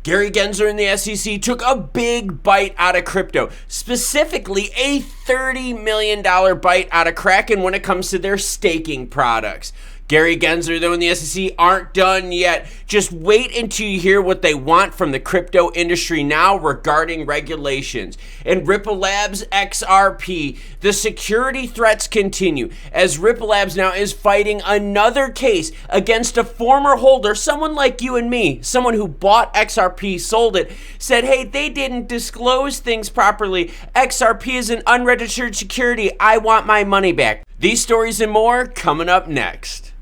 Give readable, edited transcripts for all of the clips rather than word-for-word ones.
Gary Gensler and the SEC took a big bite out of crypto, specifically a $30 million bite out of Kraken when it comes to their staking products. Gary Gensler, though, and the SEC aren't done yet. Just wait until you hear what they want from the crypto industry now regarding regulations. And Ripple Labs XRP, the security threats continue as Ripple Labs now is fighting another case against a former holder, someone like you and me, someone who bought XRP, sold it, said, hey, they didn't disclose things properly. XRP is an unregistered security. I want my money back. These stories and more coming up next.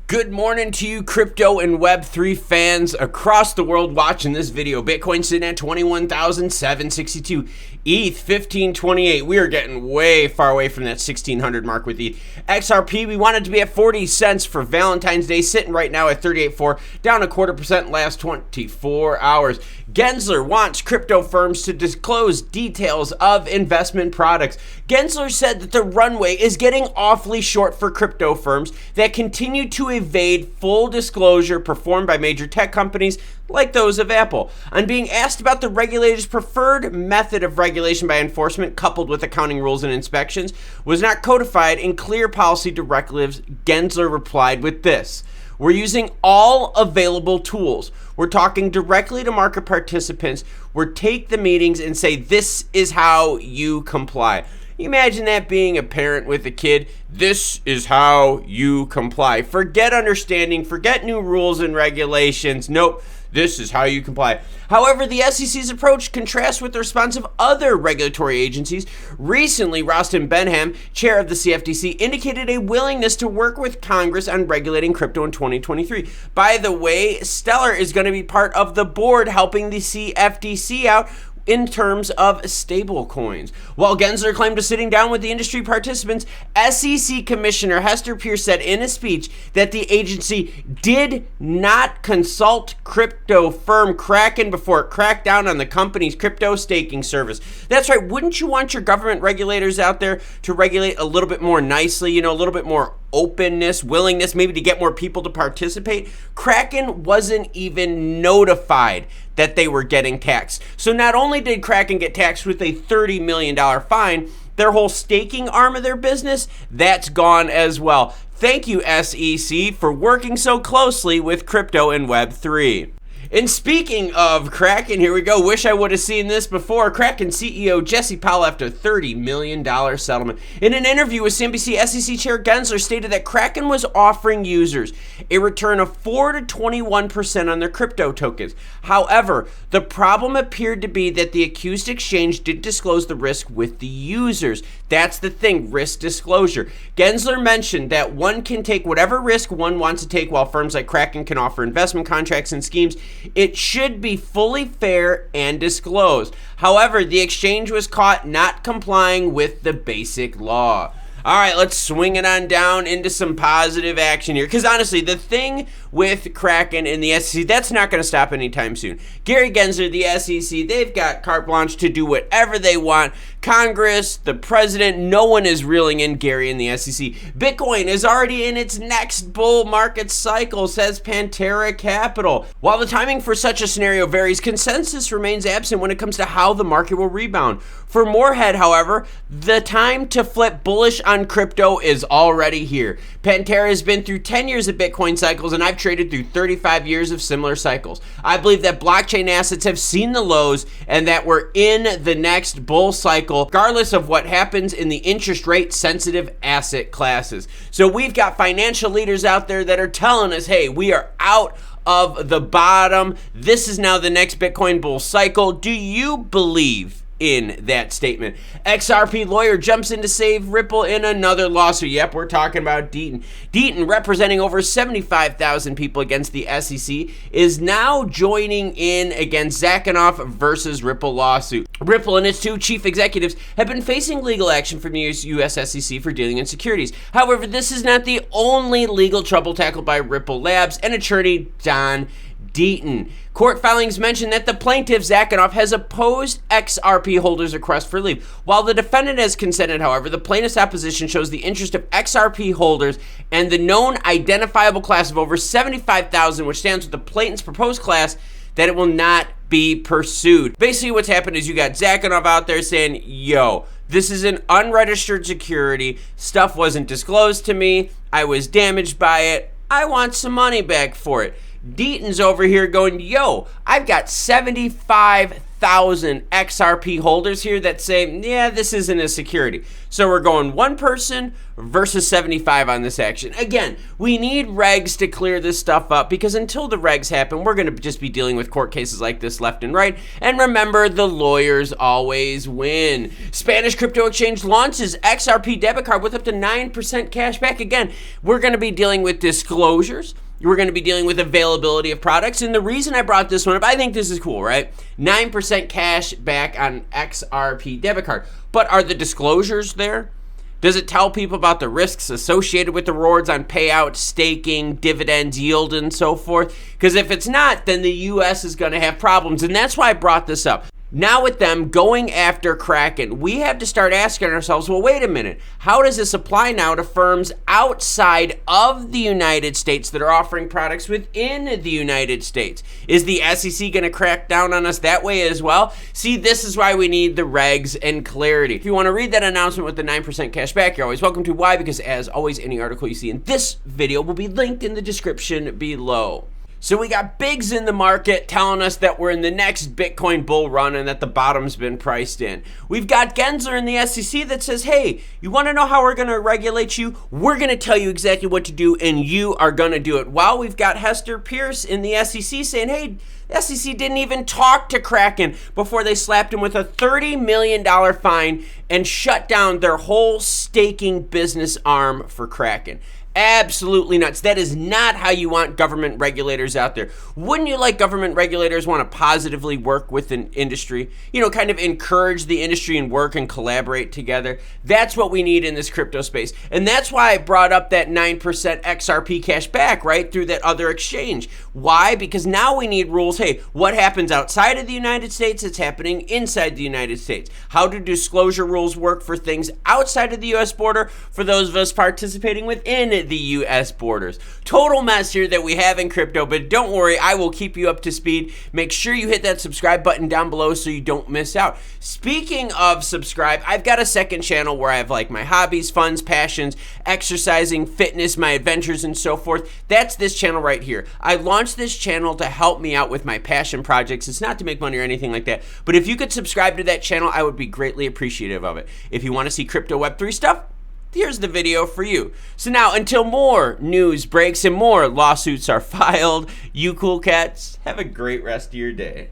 Good morning to you crypto and Web3 fans across the world watching this video. Bitcoin sitting at 21,762. ETH 1528. We are getting way far away from that 1600 mark with ETH. XRP, we wanted to be at 40 cents for Valentine's Day, sitting right now at 38.4, down 0.25% last 24 hours. Gensler wants crypto firms to disclose details of investment products. Gensler said that the runway is getting awfully short for crypto firms that continue to evade full disclosure performed by major tech companies like those of Apple. On being asked about the regulator's preferred method of regulation by enforcement coupled with accounting rules and inspections was not codified in clear policy directives, Gensler replied with this: we're using all available tools. We're talking directly to market participants. We're take the meetings and say, this is how you comply. Imagine that being a parent with a kid. This is how you comply. Forget understanding, forget new rules and regulations. Nope, this is how you comply. However, the SEC's approach contrasts with the response of other regulatory agencies. Recently, Rostin Benham, chair of the CFTC, indicated a willingness to work with Congress on regulating crypto in 2023. By the way, Stellar is going to be part of the board helping the CFTC out in terms of stable coins. While Gensler claimed to sitting down with the industry participants, SEC Commissioner Hester Peirce said in a speech that the agency did not consult crypto firm Kraken before it cracked down on the company's crypto staking service. That's right, wouldn't you want your government regulators out there to regulate a little bit more nicely, a little bit more openness, willingness, maybe to get more people to participate? Kraken wasn't even notified that they were getting taxed. So not only did Kraken get taxed with a $30 million fine, their whole staking arm of their business, that's gone as well. Thank you, SEC, for working so closely with crypto and Web3. And speaking of Kraken, here we go. Wish I would have seen this before. Kraken CEO Jesse Powell after $30 million settlement. In an interview with CNBC, SEC Chair Gensler stated that Kraken was offering users a return of 4 to 21% on their crypto tokens. However, the problem appeared to be that the accused exchange didn't disclose the risk with the users. That's the thing, risk disclosure. Gensler mentioned that one can take whatever risk one wants to take, while firms like Kraken can offer investment contracts and schemes. It should be fully fair and disclosed. However, the exchange was caught not complying with the basic law. All right, let's swing it on down into some positive action here. Because honestly, the thing with Kraken and the SEC, that's not going to stop anytime soon. Gary Gensler, the SEC, they've got carte blanche to do whatever they want. Congress, the president, no one is reeling in Gary and the SEC. Bitcoin is already in its next bull market cycle, says Pantera Capitol. While the timing for such a scenario varies, consensus remains absent when it comes to how the market will rebound. For Moorhead, however, the time to flip bullish on crypto is already here. Pantera has been through 10 years of Bitcoin cycles, and I've traded through 35 years of similar cycles. I believe that blockchain assets have seen the lows and that we're in the next bull cycle, regardless of what happens in the interest rate sensitive asset classes. So we've got financial leaders out there that are telling us, hey, we are out of the bottom. This is now the next Bitcoin bull cycle. Do you believe in that statement? XRP lawyer jumps in to save Ripple in another lawsuit. Yep, we're talking about Deaton. Deaton, representing over 75,000 people against the SEC, is now joining in against Zakinoff versus Ripple lawsuit. Ripple and its two chief executives have been facing legal action from the US SEC for dealing in securities. However, this is not the only legal trouble tackled by Ripple Labs and attorney Don Deaton. Court filings mention that the plaintiff, Zakinoff, has opposed XRP holders' request for leave. While the defendant has consented, however, the plaintiff's opposition shows the interest of XRP holders and the known identifiable class of over 75,000, which stands with the plaintiff's proposed class, that it will not be pursued. Basically what's happened is you got Zakinov out there saying, yo, this is an unregistered security. Stuff wasn't disclosed to me. I was damaged by it. I want some money back for it. Deaton's over here going, yo, I've got 75,000 XRP holders here that say, yeah, this isn't a security. So we're going one person versus 75 on this action. Again, we need regs to clear this stuff up, because until the regs happen, we're going to just be dealing with court cases like this left and right. And remember, the lawyers always win. Spanish crypto exchange launches XRP Debit Card with up to 9% cash back. Again, we're going to be dealing with disclosures. We're going to be dealing with availability of products. And the reason I brought this one up, I think this is cool, right? 9% cash back on XRP Debit Card. But are the disclosures there? Does it tell people about the risks associated with the rewards on payout, staking, dividends, yield, and so forth? Because if it's not, then the US is going to have problems. And that's why I brought this up. Now with them going after Kraken, we have to start asking ourselves, well, wait a minute. How does this apply now to firms outside of the United States that are offering products within the United States? Is the SEC going to crack down on us that way as well? See, this is why we need the regs and clarity. If you want to read that announcement with the 9% cash back, you're always welcome to. Why? Because as always, any article you see in this video will be linked in the description below. So we got bigs in the market telling us that we're in the next Bitcoin bull run and that the bottom's been priced in. We've got Gensler in the SEC that says, hey, you want to know how we're going to regulate you? We're going to tell you exactly what to do, and you are going to do it. While we've got Hester Pierce in the SEC saying, hey, the SEC didn't even talk to Kraken before they slapped him with a $30 million fine and shut down their whole staking business arm for Kraken. Absolutely nuts. That is not how you want government regulators out there. Wouldn't you like government regulators want to positively work with an industry? You know, kind of encourage the industry and work and collaborate together. That's what we need in this crypto space. And that's why I brought up that 9% XRP cash back, right, through that other exchange. Why? Because now we need rules. Hey, what happens outside of the United States? It's happening inside the United States. How do disclosure rules work for things outside of the U.S. border for those of us participating within the U.S. borders? Total mess here that we have in crypto, but don't worry, I will keep you up to speed. Make sure you hit that subscribe button down below so you don't miss out. Speaking of subscribe, I've got a second channel where I have like my hobbies, funds, passions, exercising, fitness, my adventures, and so forth. That's this channel right here. I launched this channel to help me out with my passion projects. It's not to make money or anything like that, but if you could subscribe to that channel, I would be greatly appreciative of it. If you want to see crypto Web3 stuff, here's the video for you. So now, until more news breaks and more lawsuits are filed, you cool cats, have a great rest of your day.